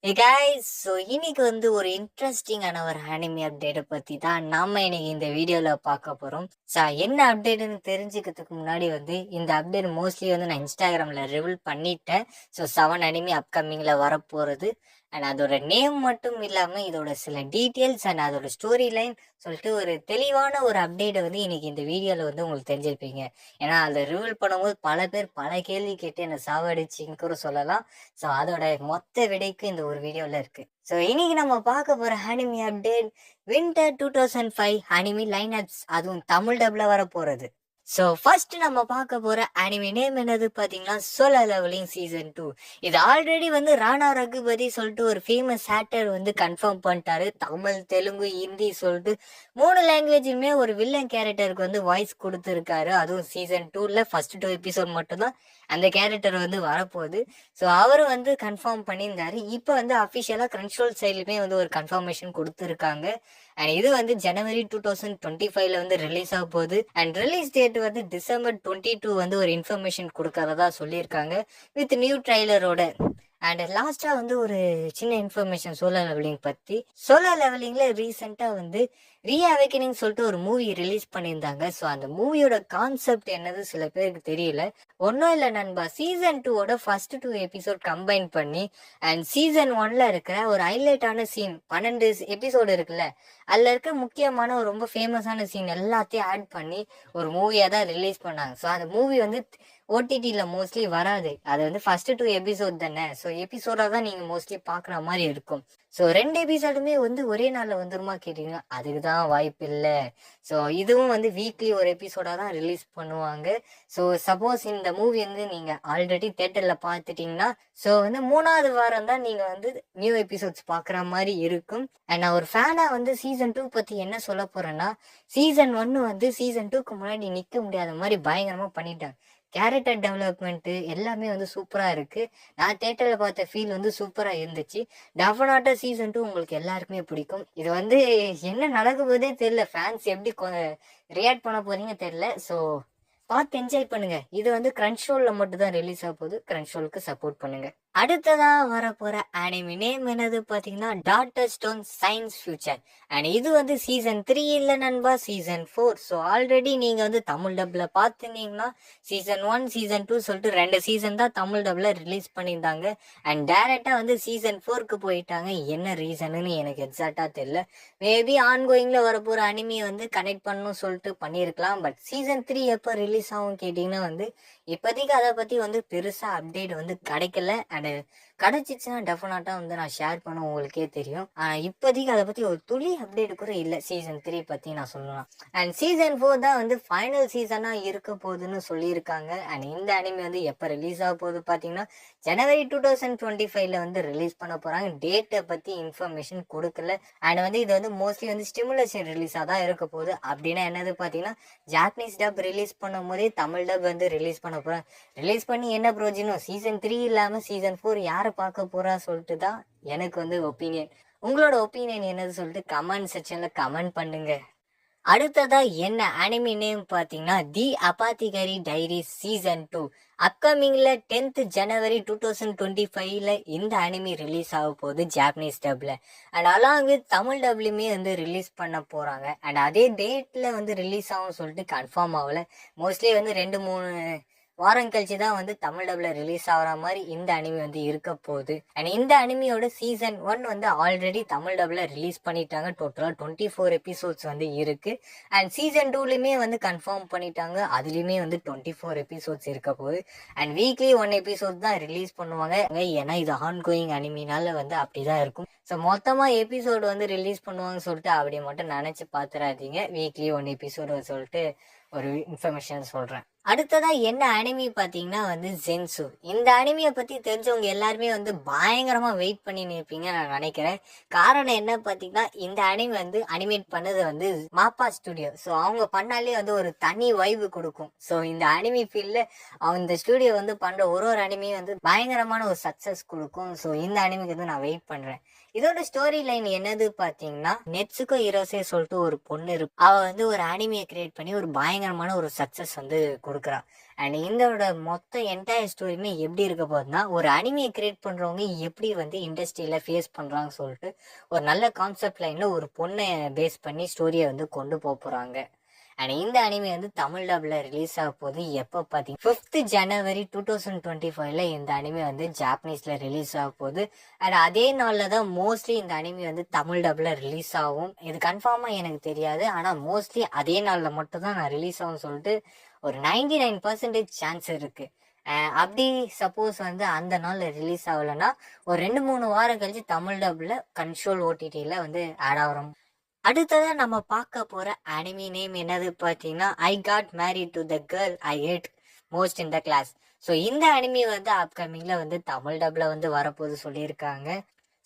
Hey guys, இன்னைக்கு ஒரு இன்ட்ரெஸ்டிங்கான ஒரு அனிமி அப்டேட்டை பத்தி தான் நாம இன்னைக்கு இந்த வீடியோல பார்க்க போறோம். என்ன அப்டேட்னு தெரிஞ்சுக்கிறதுக்கு முன்னாடி இந்த அப்டேட் மோஸ்ட்லி நான் இன்ஸ்டாகிராம்ல ரிவீல் பண்ணிட்டேன். 7 அனிமி அப்கமிங்ல வரப்போறது. அண்ட் அதோட நேம் மட்டும் இல்லாம இதோட சில டீட்டெயில்ஸ் அண்ட் அதோட ஸ்டோரி லைன் சொல்லிட்டு ஒரு தெளிவான ஒரு அப்டேட்டை இன்னைக்கு இந்த வீடியோல உங்களுக்கு தெரிஞ்சிருப்பீங்க. ஏன்னா அதை ரிவீல் பண்ணும்போது பல பேர் பல கேள்வி கேட்டு என்னை சாவடிச்சின்னு கூட சொல்லலாம். அதோட மொத்த விடைக்கு இந்த ஒரு வீடியோல இருக்கு. இன்னைக்கு நம்ம பார்க்க போற anime update winter 2005 anime line ups, அதுவும் தமிழ் டப்ல வர போறது. ஃபர்ஸ்ட் நம்ம பார்க்க போற அனிமி நேம் என்னது பாத்தீங்கன்னா சோலோ லெவலிங் சீசன் 2. இது ஆல்ரெடி ராணா ரகுபதி சொல்லிட்டு ஒரு ஃபேமஸ் ஆக்டர் கன்ஃபார்ம் பண்ணிட்டாரு. தமிழ், தெலுங்கு, ஹிந்தி சொல்லிட்டு 3 லாங்குவேஜுமே ஒரு வில்லன் கேரக்டருக்கு வாய்ஸ் கொடுத்துருக்காரு. அதுவும் சீசன் 2ல ஃபர்ஸ்ட் 2 எபிசோட் மட்டும்தான் அந்த கேரக்டர் வரப்போகுது. அவரு கன்ஃபார்ம் பண்ணியிருந்தாரு. இப்போ அஃபிஷியலா கண்ட்ரோல் சைட்லுமே ஒரு கன்ஃபர்மேஷன் கொடுத்துருக்காங்க. அண்ட் இது ஜனவரி 2025ல ரிலீஸ் ஆக போகுது. அண்ட் ரிலீஸ் டேட் டிசம்பர் 22 ஒரு இன்ஃபர்மேஷன் கொடுக்கறதா சொல்லியிருக்காங்க வித் நியூ ட்ரைலரோட. அண்ட் லாஸ்டா ஒரு சின்ன இன்ஃபர்மேஷன் சோலோ லெவலிங் பத்தி. சோலோ லெவலிங்ல ரீசெண்டா ரீஅவேக்கனிங் சொல்லிட்டு ஒரு மூவி ரிலீஸ் பண்ணியிருந்தாங்க. அந்த மூவியோட கான்செப்ட் என்னது சில பேருக்கு தெரியல. ஒன்றும் இல்லை நண்பா, சீசன் 2ஓட ஃபர்ஸ்ட் 2 எபிசோட் கம்பைன் பண்ணி அண்ட் சீசன் 1ல இருக்கிற ஒரு ஹைலைட்டான சீன் 12 எபிசோடு இருக்குல்ல, அதில் இருக்க முக்கியமான ஒரு ரொம்ப ஃபேமஸான சீன் எல்லாத்தையும் ஆட் பண்ணி ஒரு மூவியாக தான் ரிலீஸ் பண்ணாங்க. அந்த மூவி ஓடிடியில் மோஸ்ட்லி வராது. அது ஃபர்ஸ்ட் 2 எபிசோட் தானே. எபிசோடாக தான் நீங்கள் மோஸ்ட்லி பார்க்குற மாதிரி இருக்கும். 2 எபிசோடுமே ஒரே நாளில் வந்துருமா கேட்டீங்கன்னா அதுக்கு தான் வாய்ப்பு இல்லை. இதுவும் வீக்லி ஒரு எபிசோடாக தான் ரிலீஸ் பண்ணுவாங்க. சப்போஸ் இந்த மூவி நீங்கள் ஆல்ரெடி தேட்டரில் பார்த்துட்டீங்கன்னா 3வது வாரம் தான் நீங்கள் நியூ எபிசோட்ஸ் பார்க்குற மாதிரி இருக்கும். அண்ட் நான் ஒரு ஃபேனாக சீசன் 2 பற்றி என்ன சொல்ல போகிறேன்னா, சீசன் 1 சீசன் 2க்கு முன்னாடி நிற்க முடியாத மாதிரி பயங்கரமாக பண்ணிட்டாங்க. கேரக்டர் டெவலப்மெண்ட்டு எல்லாமே சூப்பராக இருக்குது. நான் தேட்டரில் பார்த்த ஃபீல் சூப்பராக இருந்துச்சு. டெஃபினட்டாக சீசன் 2 உங்களுக்கு எல்லாருக்குமே பிடிக்கும். இது என்ன நடக்க போதே தெரியல. ஃபேன்ஸ் எப்படி ரியாக்ட் பண்ண போறீங்க தெரியல. பார்த்து என்ஜாய் பண்ணுங்க. இது கிரன்ச்ரோல்ல மட்டும் தான் ரிலீஸ் ஆக போகுது. கிரன்ச்ரோலுக்கு சப்போர்ட் பண்ணுங்க. அடுத்ததா வரப்போற அனிமி நேம் என்னது பாத்தீங்கன்னா daughter stone science future. And இது சீசன் 3 இல்ல நண்பா, சீசன் 4. ஆல்ரெடி நீங்க தமிழ் டப்ல பாத்துனீங்கன்னா சீசன் 1 சீசன் 2 சொல்லிட்டு 2 சீசன் தான் தமிழ் டப்ல ரிலீஸ் பண்ணியிருந்தாங்க. அண்ட் டைரக்டா சீசன் 4க்கு போயிட்டாங்க. என்ன ரீசன்னு எனக்கு எக்ஸாக்டா தெரியல. மேபி ஆன்கோயிங்ல வரப்போற அனிமி கனெக்ட் பண்ணணும் சொல்லிட்டு பண்ணியிருக்கலாம். பட் சீசன் 3 எப்போ ரிலீஸ் ஆகும் கேட்டீங்கன்னா இப்போதைக்கு அதை பற்றி பெருசா அப்டேட் கிடைக்கல. அண்ட் கிடைச்சிச்சுன்னா டெஃபினட்டா நான் ஷேர் பண்ண உங்களுக்கே தெரியும். ஆனால் இப்போதைக்கு அதை பற்றி ஒரு துளி அப்டேட் கூட இல்லை சீசன் 3 பற்றி நான் சொல்லலாம். அண்ட் சீசன் 4 தான் ஃபைனல் சீசனாக இருக்க போகுதுன்னு சொல்லியிருக்காங்க. அண்ட் இந்த அனிமி எப்போ ரிலீஸ் ஆக போகுது பார்த்தீங்கன்னா ஜனவரி 2025ல ரிலீஸ் பண்ண போகிறாங்க. டேட்டை பற்றி இன்ஃபர்மேஷன் கொடுக்கல. அண்ட் இது மோஸ்ட்லி ஸ்டிமுலேஷன் ரிலீஸாக தான் இருக்க போகுது. அப்படின்னா என்னது பார்த்தீங்கன்னா ஜாப்பனீஸ் டப் ரிலீஸ் பண்ணும் போதே தமிழ் டப் ரிலீஸ் பண்ண போகிறேன். ரிலீஸ் பண்ணி என்ன பிரயோஜனம்? சீசன் 3 இல்லாமல் சீசன் 4 யாரை பார்க்க போறா சொல்லிட்டு தான் எனக்கு ஒப்பீனியன். உங்களோட ஒப்பீனியன் என்னது சொல்லிட்டு கமெண்ட் செக்ஷன்ல கமெண்ட் பண்ணுங்க. அடுத்ததா என்ன அனிமி நேம் பார்த்தீங்கன்னா தி அபாத்திகரி டைரிஸ் சீசன் 2. அப்கமிங்ல 10th ஜனவரி 2025ல இந்த அனிமி ரிலீஸ் ஆக போகுது ஜாப்பனீஸ் டப்ல. அண்ட் அலாங் வித் தமிழ் டப்லையுமே ரிலீஸ் பண்ண போறாங்க. அண்ட் அதே டேட்ல ரிலீஸ் ஆகும் சொல்லிட்டு கன்ஃபார்ம் ஆகல. மோஸ்ட்லி 2-3 வாரம் கழிச்சு தான் தமிழ் டப்ல ரிலீஸ் ஆகிற மாதிரி இந்த அனிமி இருக்க போகுது. அண்ட் இந்த அனிமியோட சீசன் 1 ஆல்ரெடி தமிழ் டப்ல ரிலீஸ் பண்ணிட்டாங்க. டோட்டலா 24 எபிசோட்ஸ் இருக்கு. அண்ட் சீசன் 2லையுமே கன்ஃபார்ம் பண்ணிட்டாங்க. அதுலயுமே 24 எபிசோட்ஸ் இருக்க போகுது. அண்ட் வீக்லி 1 எபிசோட் தான் ரிலீஸ் பண்ணுவாங்க. ஏன்னா இது ஆன் கோயிங் அனிமினால அப்படிதான் இருக்கும். மொத்தமா எபிசோடு ரிலீஸ் பண்ணுவாங்க சொல்லிட்டு அப்படி மட்டும் நினைச்சு பாத்துறாதீங்க. வீக்லி 1 எபிசோடு சொல்லிட்டு ஒரு இன்ஃபர்மேஷன் சொல்றேன். அடுத்ததா என்ன அனிமி பாத்தீங்கன்னா ஜென்சு. இந்த அனிமியை பத்தி தெரிஞ்சவங்க எல்லாருமே பயங்கரமா வெயிட் பண்ணி நிற்பீங்க நான் நினைக்கிறேன். காரணம் என்ன பாத்தீங்கன்னா இந்த அனிமி அனிமேட் பண்ணது மாப்பா ஸ்டுடியோ. அவங்க பண்ணாலே ஒரு தனி வைவு கொடுக்கும். இந்த அனிமி ஃபீல்ட்ல அவங்க இந்த ஸ்டுடியோ பண்ற ஒரு அனிமியும் பயங்கரமான ஒரு சக்சஸ் கொடுக்கும். இந்த அனிமிக்கு நான் வெயிட் பண்றேன். இதோட ஸ்டோரி லைன் என்னது பாத்தீங்கன்னா நெட்சுகோ ஹிரோசே சொல்லிட்டு ஒரு பொண்ணு இருக்கு. அவ ஒரு அனிமியை கிரியேட் பண்ணி ஒரு பயங்கரமான ஒரு சக்சஸ் கொடுக்குறான். அண்ட் இதோட மொத்த என்டையர் ஸ்டோரியுமே எப்படி இருக்க போகுதுன்னா, ஒரு அனிமையை கிரியேட் பண்றவங்க எப்படி வந்து இண்டஸ்ட்ரியில ஃபேஸ் பண்றாங்கன்னு சொல்லிட்டு ஒரு நல்ல கான்செப்ட் லைன்ல ஒரு பொண்ணை பேஸ் பண்ணி ஸ்டோரியை வந்து கொண்டு போறாங்க. அண்ட் இந்த அனிமே வந்து தமிழ் டப்ல ரிலீஸ் ஆக போது எப்போ பார்த்தீங்கன்னா 5th ஜனவரி 2025ல இந்த அனிமே வந்து ஜாப்பனீஸ்ல ரிலீஸ் ஆக போகுது. அண்ட் அதே நாளில் தான் மோஸ்ட்லி இந்த அனிமே வந்து தமிழ் டப்ல ரிலீஸ் ஆகும். இது கன்ஃபார்மாக எனக்கு தெரியாது, ஆனால் மோஸ்ட்லி அதே நாளில் மட்டும் தான் நான் ரிலீஸ் ஆகும்னு சொல்லிட்டு ஒரு 99% சான்ஸ் இருக்கு. அப்படி சப்போஸ் வந்து அந்த நாளில் ரிலீஸ் ஆகலைன்னா ஒரு 2-3 வாரம் கழிச்சு தமிழ் டப்ல கன்சோல் ஓடிடியில் வந்து ஆட் ஆகிறோம். அடுத்ததா நம்ம பார்க்க போற அனிமி நேம் என்னது பார்த்தீங்கன்னா I got married to the girl I hate most in the class. So இந்த அனிமி வந்து அப்கமிங்ல வந்து தமிழ் டப்ல வந்து வரப்போது சொல்லியிருக்காங்க.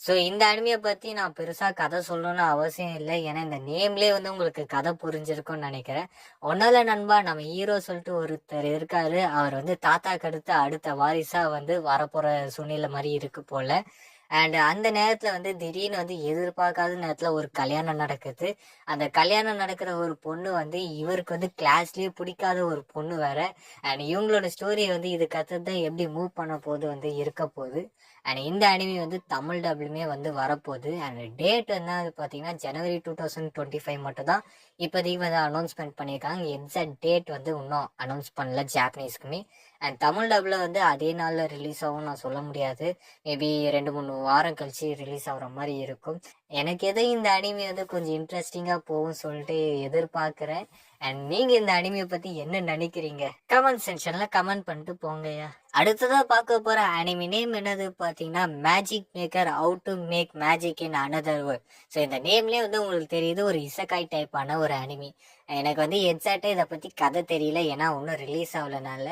ஸோ இந்த அனிமையை பத்தி நான் பெருசா கதை சொல்லணும்னு அவசியம் இல்லை, ஏன்னா இந்த நேம்லேயே வந்து உங்களுக்கு கதை புரிஞ்சிருக்கும்னு நினைக்கிறேன். ஒன்னால நண்பா, நம்ம ஹீரோ சொல்லிட்டு ஒருத்தர் இருக்காரு, அவர் வந்து தாத்தாக்கு அடுத்த வாரிசா வந்து வரப்போற சூழ்நிலை மாதிரி இருக்கு போல. அண்ட் அந்த நேரத்துல வந்து திடீர்னு வந்து எதிர்பார்க்காத நேரத்துல ஒரு கல்யாணம் நடக்குது. அந்த கல்யாணம் நடக்கிற ஒரு பொண்ணு வந்து இவருக்கு வந்து கிளாஸ்லயே பிடிக்காத ஒரு பொண்ணு வேற. அண்ட் இவங்களோட ஸ்டோரியை வந்து இதுக்கு அடுத்ததான் எப்படி மூவ் பண்ண போது வந்து இருக்க போகுது. அண்ட் இந்த அனிமி வந்து தமிழ் டபுளுமே வந்து வரப்போகுது. அண்ட் டேட் என்ன பார்த்தீங்கன்னா ஜனவரி 2025 மட்டும் தான் இப்போதைக்கு வந்து அனௌன்ஸ்மெண்ட் பண்ணியிருக்காங்க. எக்ஸாக்ட் டேட் வந்து இன்னும் அனௌன்ஸ் பண்ணல ஜாப்பனீஸ்க்குமே. அண்ட் தமிழ் டபுள் வந்து அதே நாளில் ரிலீஸ் ஆகும் நான் சொல்ல முடியாது, மேபி 2-3 வாரம் கழிச்சு ரிலீஸ் ஆகிற மாதிரி இருக்கும். எனக்கு எதோ இந்த அனிமி வந்து கொஞ்சம் இன்ட்ரெஸ்டிங்காக போகும் சொல்லிட்டு எதிர்பார்க்குறேன். அண்ட் நீங்கள் இந்த அனிமியை பற்றி என்ன நினைக்கிறீங்க? கமெண்ட் செக்ஷனில் கமெண்ட் பண்ணிட்டு போங்கய்யா. அடுத்ததாக பார்க்க போகிற அனிமி நேம் என்னது பார்த்தீங்கன்னா magic maker how to make magic in another world. So இந்த நேம்லேயே வந்து உங்களுக்கு தெரியுது ஒரு இசக்காய் டைப்பான ஒரு அனிமி. எனக்கு வந்து எக்ஸாக்டாக இதை பற்றி கதை தெரியல, ஏன்னா ஒன்றும் ரிலீஸ் ஆகலனால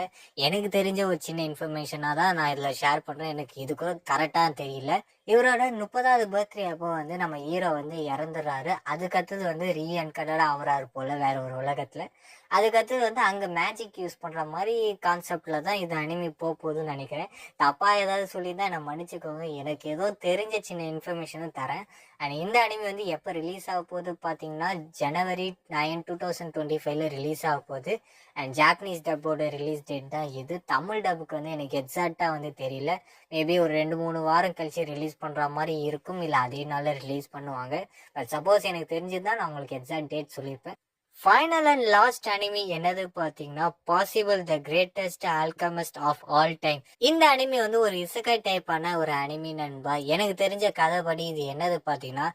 எனக்கு தெரிஞ்ச ஒரு சின்ன இன்ஃபர்மேஷனாக தான் நான் இதில் ஷேர் பண்ணுறேன். எனக்கு இது கூட கரெக்டாக தெரியல. இவரோட 30வது பர்த்டே அப்போ வந்து நம்ம ஹீரோ வந்து இறந்துடுறாரு. அதுக்கடுத்தது வந்து ரீஎன்கடட் ஆகுறாரு போல வேற ஒரு உலகத்தில். அதுக்கடுத்தது வந்து அங்கே மேஜிக் யூஸ் பண்ணுற மாதிரி கான்செப்டில் தான் இது அனிமி போகுதுன்னு நினைக்கிறேன். தப்பாக ஏதாவது சொல்லி தான் என்னை மன்னிச்சுக்கோங்க, எனக்கு ஏதோ தெரிஞ்ச சின்ன இன்ஃபர்மேஷனும் தரேன். அண்ட் இந்த அனிமி வந்து எப்போ ரிலீஸ் ஆக போகுது பார்த்தீங்கன்னா ஜனவரி 9, 2025ல ரிலீஸ் ஆக போகுது. அண்ட் ஜாப்பனீஸ் டப்போட ரிலீஸ் டேட் தான் இது. தமிழ் டப்புக்கு வந்து எனக்கு எக்ஸாக்டாக வந்து தெரியல, மேபி ஒரு 2-3 வாரம் கழிச்சு ரிலீஸ் பண்ணுற மாதிரி இருக்கும், இல்லை அதே நாளில் ரிலீஸ் பண்ணுவாங்க. பட் சப்போஸ் எனக்கு தெரிஞ்சுதான் நான் உங்களுக்கு எக்ஸாக்ட் டேட் சொல்லியிருப்பேன். ஃபைனல் அண்ட் லாஸ்ட் அனிமி என்னது பார்த்தீங்கன்னா possible the greatest alchemist of all time. இந்த அனிமி வந்து ஒரு இசக்காய் டைப்பான ஒரு அனிமி நண்பா. எனக்கு தெரிஞ்ச கதைப்படி இது என்னது பார்த்தீங்கன்னா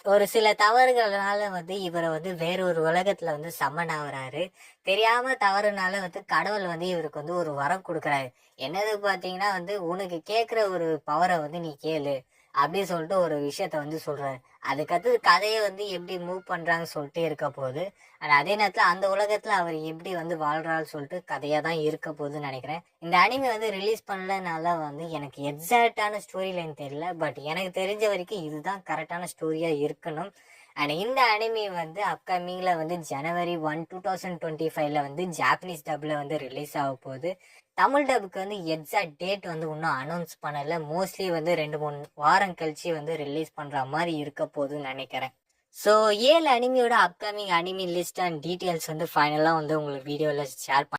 ஒரு சில தவறுகள்னால வந்து இவரை வந்து வேற ஒரு உலகத்துல வந்து சம்மன் ஆகுறாரு. தெரியாம தவறுனால வந்து கடவுள் வந்து இவருக்கு வந்து ஒரு வரம் கொடுக்குறாரு. என்னது பார்த்தீங்கன்னா வந்து உனக்கு கேட்குற ஒரு பவரை வந்து நீ கேளு அப்படின்னு சொல்லிட்டு ஒரு விஷயத்த வந்து சொல்றாரு. அதுக்கடுத்து கதையை வந்து எப்படி மூவ் பண்றாங்கன்னு சொல்லிட்டு இருக்க போகுது. ஆனால் அதே நேரத்தில் அந்த உலகத்துல அவர் எப்படி வந்து வாழ்றான்னு சொல்லிட்டு கதையா தான் இருக்க போகுதுன்னு நினைக்கிறேன். இந்த அனிமே வந்து ரிலீஸ் பண்ணலனால வந்து எனக்கு எக்ஸாக்டான ஸ்டோரி லைன் தெரியல, பட் எனக்கு தெரிஞ்ச வரைக்கும் இதுதான் கரெக்டான ஸ்டோரியா இருக்கணும். அண்ட் இந்த அனிமி வந்து அப்கமிங்ல வந்து ஜனவரி 1, 2025ல வந்து ஜாப்பனீஸ் டப்ல வந்து ரிலீஸ் ஆக போகுது. தமிழ் டப்புக்கு வந்து எக்ஸாக்ட் டேட் வந்து இன்னும் அனௌன்ஸ் பண்ணல, மோஸ்ட்லி வந்து 2-3 வாரம் கழிச்சு வந்து ரிலீஸ் பண்ற மாதிரி இருக்க போகுதுன்னு நினைக்கிறேன். ஸோ 7 அனிமியோட upcoming anime list and details வந்து ஃபைனலாக வந்து உங்களுக்கு வீடியோவில் ஷேர்